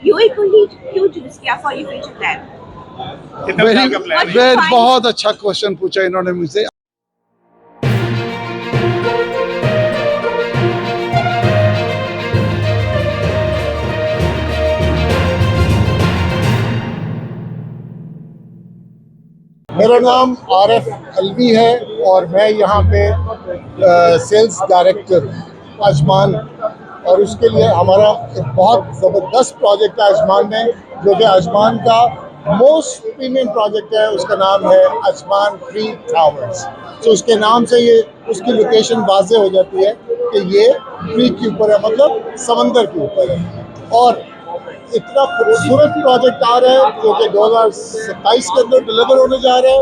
UAE को ही क्यों choose किया for your future plan? Very बहुत अच्छा क्वेश्चन पूछा इन्होंने मुझसे। मेरा नाम आरिफ अलवी है और मैं यहाँ पे सेल्स डायरेक्टर हूँ अजमान, और उसके लिए हमारा एक बहुत ज़बरदस्त प्रोजेक्ट है अजमान में, जो कि अजमान का मोस्ट प्रीमियम प्रोजेक्ट है। उसका नाम है अजमान ट्री टावर्स। तो उसके नाम से ये उसकी लोकेशन वाज़ेह हो जाती है कि ये ट्री के ऊपर है, मतलब समंदर के ऊपर है। और इतना खूबसूरत प्रोजेक्ट आ रहा है जो कि 2027 के अंदर डिलीवर होने जा रहा है,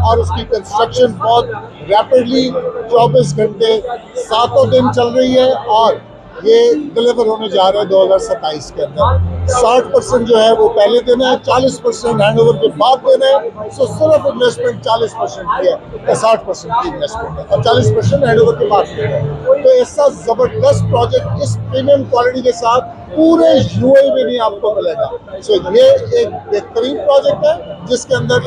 और उसकी कंस्ट्रक्शन बहुत रैपिडली 24 घंटे सातों दिन चल रही है, और ये डिलीवर होने जा रहा है 2027 के अंदर। 60% जो है वो पहले देना है, 40% हैंडओवर के बाद देना है। सो सिर्फ इन्वेस्टमेंट 40% की है, 60% की इन्वेस्टमेंट है और 40% हैंडओवर के बाद देना है। तो ऐसा जबरदस्त प्रोजेक्ट इस प्रीमियम क्वालिटी के साथ पूरे यूएई में नहीं आपको मिलेगा। सो ये एक बेहतरीन प्रोजेक्ट है जिसके अंदर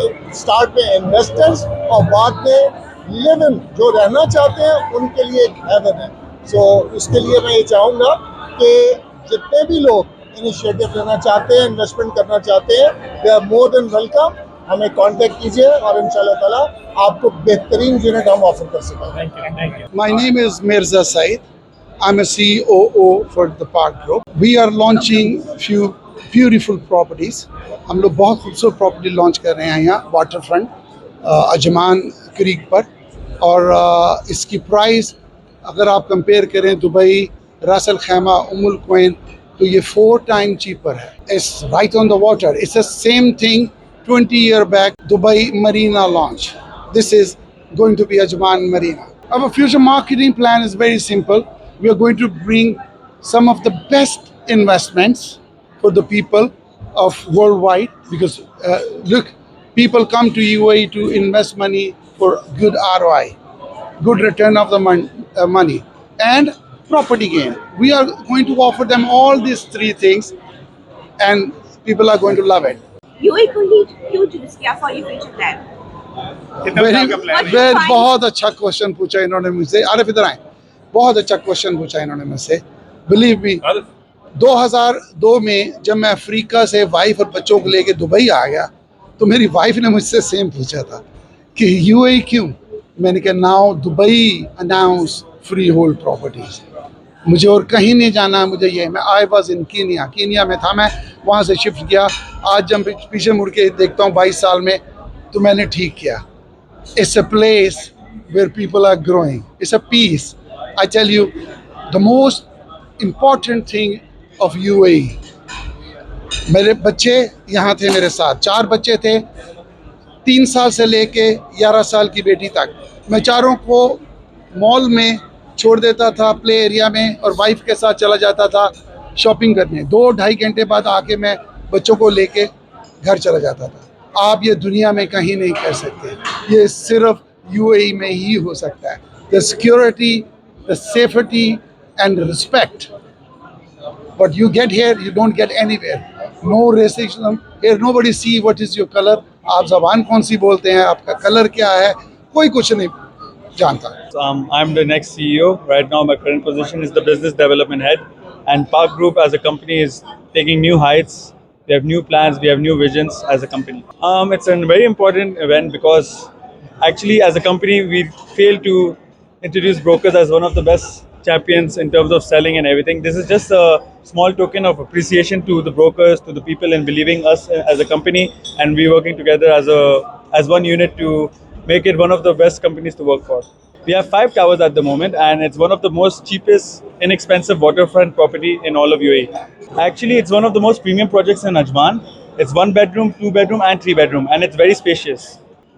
स्टार्ट में इन्वेस्टर्स और बाद में लिव इन जो रहना चाहते हैं उनके लिए एक हेवन है। सो इसके लिए मैं ये चाहूँगा कि जितने भी लोग इनिशिएटिव लेना चाहते हैं, इन्वेस्टमेंट करना चाहते हैं, they are more than welcome. हमें कांटेक्ट कीजिए और इंशाल्लाह ताला आपको बेहतरीन यूनिट हम ऑफर कर सकेंगे। My name is Mirza Saeed. I'm a COO for the Park Group. We are launching few beautiful properties. हम लोग बहुत खूबसूरत प्रॉपर्टी लॉन्च कर रहे हैं यहाँ वाटर फ्रंट अजमान क्रीक पर, और इसकी प्राइस अगर आप कंपेयर करें दुबई, रास अल खैमा, उमुल क्वेन, तो ये 4 टाइम चीपर है। It's right on the water. It's the same thing 20 year back Dubai Marina launch. This is going to be Ajman Marina. Our future marketing plan is very simple. We are going to bring some of the best investments for the people of worldwide, because look, people come to UAE to invest money for good ROI, good return of the money, and property gain. We are going to offer them all these 3 things, and people are going to love it. UAE को ही क्यों choose किया for your future plan? बहुत अच्छा question पूछा इन्होंने मुझसे। आरिफ इधर आए। बहुत अच्छा क्वेश्चन पूछा इन्होंने मुझसे। बिलीव मी, 2002 में जब मैं अफ्रीका से वाइफ और बच्चों को लेके दुबई आ गया, तो मेरी वाइफ ने मुझसे सेम पूछा था कि यूएई क्यों। मैंने कहा now Dubai announce free hold properties. मुझे और कहीं नहीं जाना, मुझे ये, मैं आई वॉज इन कीनिया में था, मैं वहाँ से शिफ्ट किया। आज जब पीछे मुड़ के देखता हूँ 22 साल में, तो मैंने ठीक किया। It's a place where people are growing. It's a peace. I tell you, the most important thing of UAE. मेरे बच्चे यहाँ थे मेरे साथ, 4 बच्चे थे, 3 साल से लेके 11 साल की बेटी तक। मैं चारों को मॉल में छोड़ देता था, प्ले एरिया में, और वाइफ के साथ चला जाता था शॉपिंग करने। 2-2.5 घंटे बाद आके मैं बच्चों को लेके घर चला जाता था। आप ये दुनिया में कहीं नहीं कर सकते, ये सिर्फ यूएई में ही हो सकता है। The security, the safety and respect what you get here you don't get anywhere. No racism here, nobody see what is your color, आप ज़बान कौन सी बोलते हैं, आपका कलर क्या है, कोई कुछ नहीं जानता। I'm the next CEO. Right now, my current position is the business development head, and Park Group as a company is taking new heights. We have new plans, we have new visions as a company. It's a very important event because actually, as a company, we failed to introduce brokers as one of the best champions in terms of selling and everything. This is just a small token of appreciation to the brokers, to the people in believing us as a company, and we working together as one unit to make it one of the best companies to work for. We have 5 towers at the moment, and it's one of the most cheapest, inexpensive waterfront property in all of UAE. Actually, it's one of the most premium projects in Ajman. It's 1 bedroom, 2 bedroom, and 3 bedroom, and it's very spacious.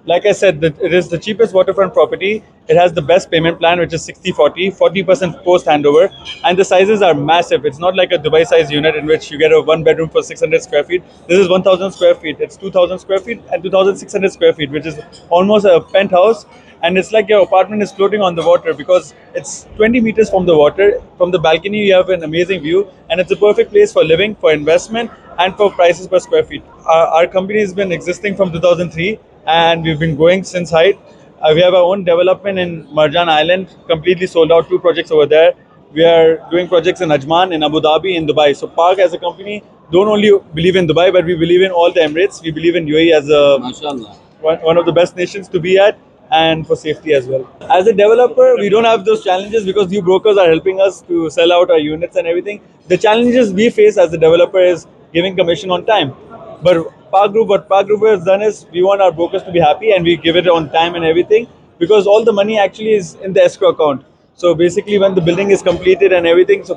Like I said, it is the cheapest waterfront property. It has the best payment plan, which is 60-40, 40% post handover, and the sizes are massive. It's not like a Dubai size unit in which you get a 1 bedroom for 600 square feet. This is 1,000 square feet. It's 2,000 square feet and 2,600 square feet, which is almost a penthouse. And it's like your apartment is floating on the water because it's 20 meters from the water. From the balcony, you have an amazing view, and it's a perfect place for living, for investment, and for prices per square feet. Our company has been existing from 2003 and we've been going since height. We have our own development in Marjan Island, completely sold out, 2 projects over there. We are doing projects in Ajman, in Abu Dhabi, in Dubai. So Park as a company don't only believe in Dubai, but we believe in all the Emirates. We believe in UAE as a one of the best nations to be at, and for safety as well. As a developer, we don't have those challenges because you brokers are helping us to sell out our units and everything. The challenges we face as a developer is giving commission on time. But what Park Group has done is we want our brokers to be happy and we give it on time and everything because all the money actually is in the escrow account. So basically, when the building is completed and everything, so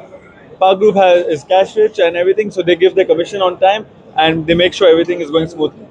Park Group is cash rich and everything, so they give their commission on time and they make sure everything is going smoothly.